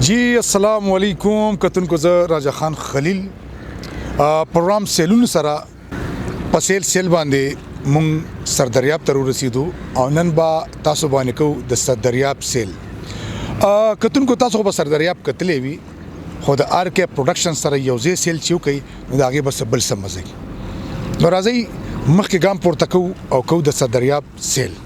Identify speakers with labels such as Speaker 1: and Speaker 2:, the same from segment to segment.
Speaker 1: जी अस्सलाम वालेकुम कतुनको ज राजा खान खलील प्रोग्राम सेलون सरा पसेल सेल باندې مونږ سردریاب ته ورسېدو او نن با تاسو باندې کو د سردریاب سیل کتونکو تاسو په سردریاب کتلې وی خو د آر کې پروډکشن سره یو ځای سیل چیو کوي نو دا هغه بس بل سمځي نو راځي مخکې ګام پورته کو او کو د سردریاب سیل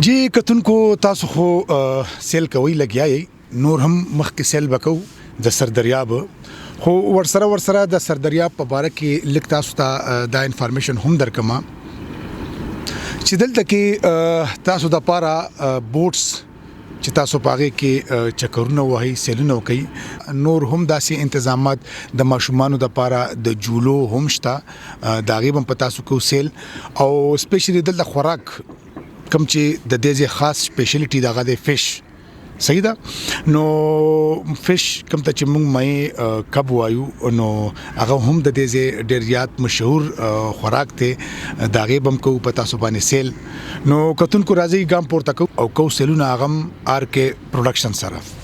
Speaker 1: जी कतुनको تاسو خو سیل کوي لګیاي نور هم مخکې سیل وکاو د سردریاب خو ورسره د سردریاب په اړه کې لیک تاسو ته دا انفارمیشن هم درکما چې دلته کې تاسو د پاره بوټس چې تاسو پاغه کې چکرونه وهي سیلونه کوي نور هم داسې انتظامات د ماشومانو د پاره د جولو هم شته دا غیبم په تاسو کو سیل او سپیشلی د خوراک کوم چې د دې خاص سپیشلیټي دغه د فش صحیح ده نو فش کوم ته چې موږ مې کب وایو نو هغه هم د دې ډېر یاد مشهور خوراک ته دا غیبم کو پتا سو باندې سیل نو کتون کو راځي ګام پورته کو او کو سیلونه هغه آر کې پروډکشن سره